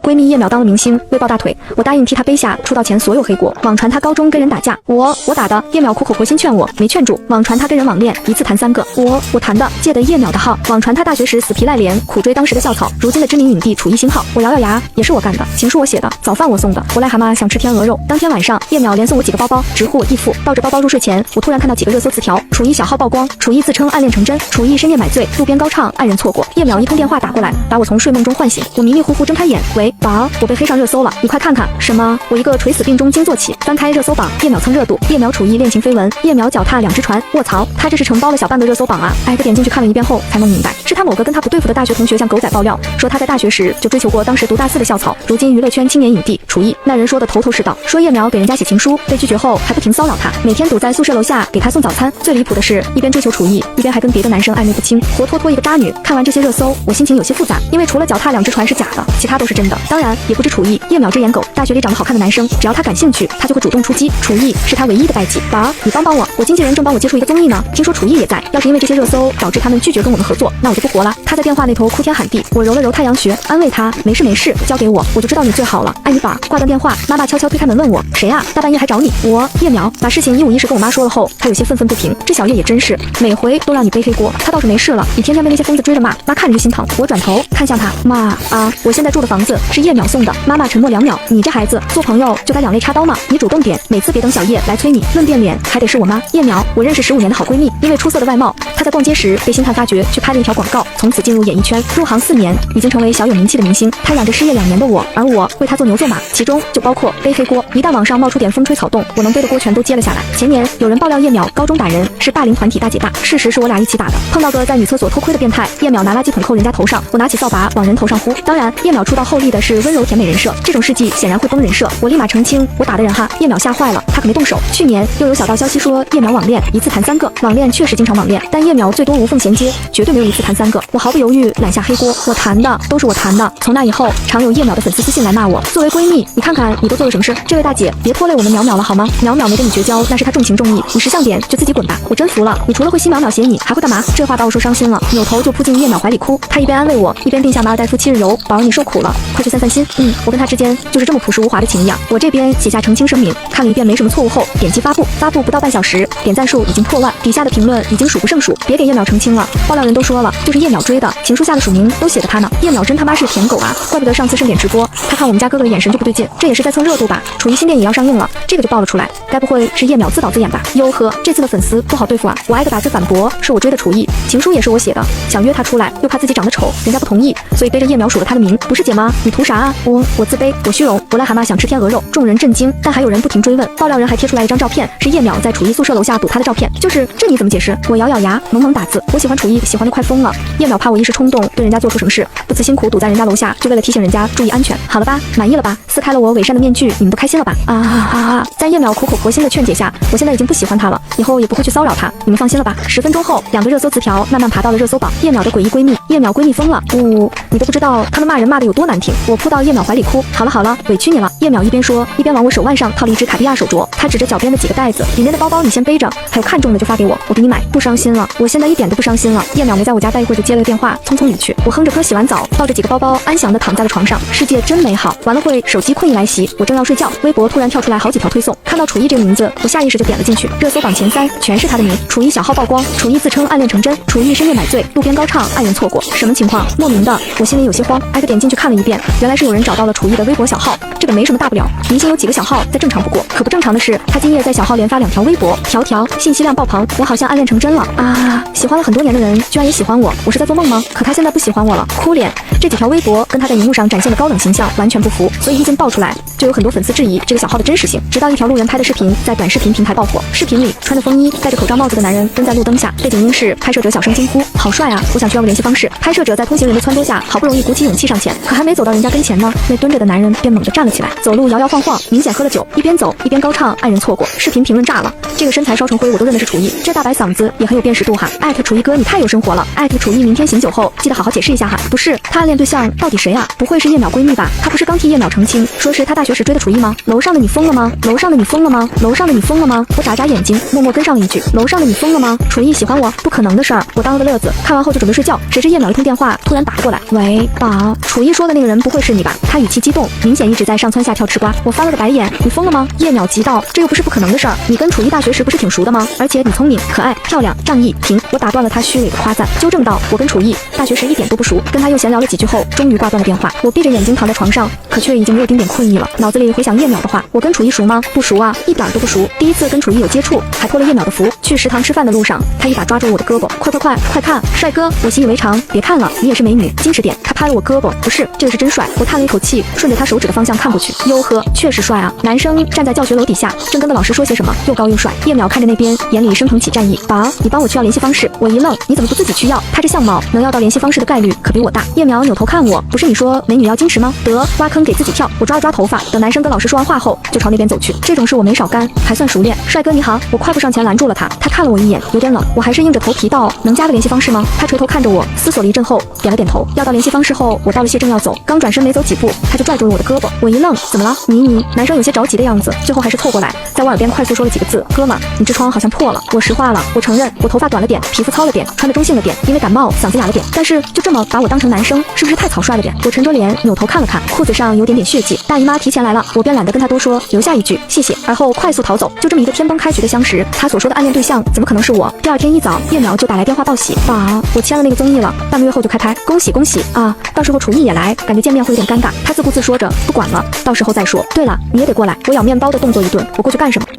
闺蜜叶淼当了明星，为抱大腿，我答应替她背下出道前所有黑锅。网传她高中跟人打架，我打的。叶淼苦口婆心劝我，没劝住。网传她跟人网恋，一次谈3个，我谈的，借的叶淼的号。网传她大学时死皮赖脸，苦追当时的校草，如今的知名影帝楚艺星号。我咬咬牙，也是我干的，情书我写的，早饭我送的，我癞蛤蟆想吃天鹅肉。当天晚上，叶淼连送我几个包包，直呼我义父。抱着包包入睡前，我突然看到几个热搜词条：楚艺小号曝光，楚艺自称暗恋成真，楚艺深夜买醉，路边高唱爱人错过。叶淼一通电话打过来，把我从睡梦中唤醒。我迷迷糊糊睁开眼，喂，宝，我被黑上热搜了，你快看看。什么？我一个垂死病中惊坐起，翻开热搜榜，叶淼蹭热度，叶淼楚艺恋情绯闻，叶淼脚踏2只船。卧槽，他这是承包了小半个热搜榜啊！挨个点进去看了一遍后，才弄明白，是他某个跟他不对付的大学同学向狗仔爆料，说他在大学时就追求过当时读大4的校草，如今娱乐圈青年影帝楚艺。那人说的头头是道，说叶淼给人家写情书，被拒绝后还不停骚扰他，每天堵在宿舍楼下给他送早餐。最离谱的是，一边追求楚艺，一边还跟别的男生暧昧不清，活脱脱一个渣女。看完这些热搜，我心情有些复杂，因为除了脚踏2只船是假的，其他都是真的。当然也不止楚艺，叶淼这颜狗，大学里长得好看的男生，只要他感兴趣，他就会主动出击。楚艺是他唯一的代际。宝，你帮我，我经纪人正帮我接触一个综艺呢，听说楚艺也在。要是因为这些热搜导致他们拒绝跟我们合作，那我就不活了。他在电话那头哭天喊地，我揉了揉太阳穴，安慰他，没事，交给我，我就知道你最好了，爱你宝。挂断电话，妈妈悄悄推开门问我，谁啊？大半夜还找你？我叶淼把事情一五一十跟我妈说了后，她有些愤愤不平。这小叶也真是，每回都让你背黑锅，他倒是没事了，你天天被那些疯子追着骂，妈看着就心疼。我转头看向他，妈啊，我现在住的房子是叶淼送的。妈妈沉默2秒，你这孩子做朋友就该两肋插刀嘛，你主动点，每次别等小叶来催你，论变脸还得是我妈。叶淼，我认识15年的好闺蜜，因为出色的外貌，她在逛街时被星探发掘，去拍了一条广告，从此进入演艺圈，入行4年，已经成为小有名气的明星。她养着失业2年的我，而我为她做牛做马，其中就包括背黑锅。一旦网上冒出点风吹草动，我能背的锅全都接了下来。前年有人爆料叶淼高中打人是霸凌团体大姐大，事实是我俩一起打的，碰到个在女厕所偷窥的变态，叶淼拿垃圾桶扣人家头上，我拿起扫把往人头上呼。当然，叶淼出道后立的是温柔甜美人设，这种事迹显然会崩人设，我立马澄清，我打的人哈。叶淼吓坏了，他可没动手。去年又有小道消息说叶淼网恋，一次谈3个，网恋确实经常网恋，但叶淼最多无缝衔接，绝对没有一次谈3个。我毫不犹豫揽下黑锅，我谈的都是我谈的。从那以后，常有叶淼的粉丝私信来骂我，作为闺蜜，你看看你都做了什么事？这位大姐，别拖累我们淼淼了好吗？淼淼没跟你绝交，那是她重情重义，你识相点就自己滚吧。我真服了，你除了会吸淼淼写你，还会干嘛？这话把我说伤心了，扭头就扑进叶淼怀里哭。她一边安慰我，一边定下马尔代夫7日游，宝儿你受苦了，快去散散心。我跟她之间就是这么朴实无华的情谊啊。我这边写下澄清声明，看了一遍没什么错误后，点击发布，发布不到半小时，点赞数已经破万，底下的评论已经数不胜数。别给叶淼澄清了，爆料人都说了，就是叶淼追的，情书下的署名都写的他呢。叶淼真他妈是舔狗啊，怪不得上次盛典直播，他看我们家哥哥的眼神就不对劲，这也是在蹭热度吧？楚艺新电影要上映了，这个就爆了出来，该不会是叶淼自导自演吧？哟呵，这次的粉丝不好对付啊！我挨个打字反驳，是我追的楚艺，情书也是我写的，想约他出来，又怕自己长得丑，人家不同意，所以背着叶淼署了他的名。不是姐吗？你图啥啊？我自卑，我虚荣，我癞蛤蟆想吃天鹅肉。众人震惊，但还有人不停追问。爆料人还贴出来一张照片，是叶淼在楚艺宿舍楼下堵他的照片，就是这你怎么解释？我咬咬牙，猛猛打字，我喜欢楚艺，喜欢的快疯了。叶淼怕我一时冲动对人家做出什么事，不辞辛苦堵在人家楼下，就为了提醒人家注意安全。好了吧，满意了吧？撕开了我伪善的面具，你们都开心了吧？在叶淼苦口婆心的劝解下，我现在已经不喜欢他了，以后也不会去骚扰他，你们放心了吧？10分钟后，2个热搜词条慢慢爬到了热搜榜。叶淼的诡异闺蜜，叶淼闺蜜疯了，你都不知道他们骂人骂的有多难听。我扑到叶淼怀里哭，好了，委屈你了。叶淼一边说，一边往我手腕上套了一只卡地亚手镯，他指着脚边的几个袋子，里面的包包你先背着，还有看中的就发给我，我给你买。不伤心了，我现在一点都不伤心了。叶淼没在我家待一会儿就接了个电话，匆匆离去。我哼着歌洗完澡，抱着几个包包，安详地躺在了床上，世界真美好。完了会，手机困意来袭，我正要睡觉，微博突然跳出来好几条推送，看到楚艺这个名字，我下意识就点了进去。热搜榜前3全是他的名，楚艺小号曝光，楚艺自称暗恋成真，楚艺深夜买醉，路边高唱爱人错过。什么情况？莫名的，我心里有些慌，挨个点进去看了一遍，原来是有人找到了楚艺的微博小号，这个没什么大不了，明星有几个小号再正常不过。可不正常的是，他今夜在小号连发2条微博，条信息量爆棚，我好像暗恋成真了啊！喜欢了很多年的人居然也喜欢我，我是在做梦吗？可他现在不喜欢我了，哭脸。这几条微博跟他在荧幕上展现的高冷形象完全不符，所以一经爆出来，就有很多粉丝质疑这个小号的真实性。直到一条路人拍的视频在短视频平台爆火，视频里穿着风衣、戴着口罩帽子的男人蹲在路灯下，背景音是拍摄者小声惊呼：“好帅啊！我想需要个联系方式。”拍摄者在通行人的撺掇下，好不容易鼓起勇气上前，可还没走到人家跟前呢，那蹲着的男人便猛地站了起来，走路摇摇晃晃，明显喝了酒，一边走一边高唱爱人错过。视频评论炸了，这个身材烧成灰我都认的是楚艺，这大白嗓子也很有辨识度哈。艾特楚艺哥你太有生活了，艾特楚艺明天醒酒后记得好好解释一下哈。不是，他暗恋对象到底谁啊？不会是叶淼闺蜜吧？他不是刚替叶淼澄清，说是他大学时追的楚艺吗？楼上的你疯了吗？楼上的你疯了吗？楼上的你疯了吗？我眨眨眼睛，默默跟上了一句：楼上的你疯了吗？楚艺喜欢我？不可能的事儿，我当了个乐子。看完后就准备睡觉，谁知叶淼一通电话突然打了过来。喂，宝，楚艺说的那个人不会是你吧？他语气激动，明显一直在上蹿下跳吃瓜。我翻了个白眼，你疯了吗？叶淼急道，这又不是不可能的事儿，你跟楚艺大学时不是挺熟的吗？而且你聪明、可爱、漂亮、仗义。停！我打断了他虚伪的夸赞，纠正道，我跟楚艺大学时一点都不熟。跟他又闲聊了几句后，终于挂断了电话。我闭着眼睛躺在床上，可却已经没有丁点困意了。脑子里回想叶淼的话，我跟楚艺熟吗？不熟啊，一点都不熟。第一次跟楚艺有接触，还托了叶淼的福。去食堂吃饭的路上，他一把抓住了我的胳膊，快看，帅哥！我习以为常，别看了，你也是美女，矜持点。他拍了我胳膊，不是，这个是真帅。我叹了一口气，顺着他手指的方向看过去，哟呵，确实帅啊！男生站在教学楼底下，正跟个老师说些什么，又高又帅。叶淼看着那边，眼里升腾起战意。宝，你帮我去要联系方式。我一愣，你怎么不自己去要？他这相貌，能要到联系方式的概率可比我大。叶淼扭头看我，不是你说美女要矜持吗？得，挖坑给自己跳。我抓了抓头发，等男生跟老师说完话后，就朝那边走去。这种事我没少干，还算熟练。帅哥你好，我快步上前拦住了他。他看了我一眼，有点冷，我还是硬着头皮道，能加个联系方式吗？他垂头看着我，思索了一阵后，点了点头。要到联系方式后，我道了谢正要走，刚转身没走几步，他就拽住了我的胳膊。我一愣，怎么了？你，男生有些着急的样子，最后还是凑过来，在我耳边快速说了几个字：哥们，你痔疮好像破了。我实话了，我承认我头发短了点，皮肤糙了点，穿的中性了点，因为感冒嗓子哑了点，但是就这么把我当成男生，是不是太草率了点？我沉着脸扭头看了看，裤子上有点血迹，大姨妈提前来了，我便懒得跟他多说，留下一句谢谢，而后快速逃走。就这么一个天崩开局的相识，他所说的暗恋对象怎么可能是我？第二天一早，叶淼就打来电话报喜，宝，我签了那个综艺了，半个月后就开拍，恭喜恭喜啊！到时候楚艺也来，感觉见面会有点尴尬。他自顾自说着，不管了，到时候再说。对了，你也得过来。我咬面包的动作一顿，我过去干什么？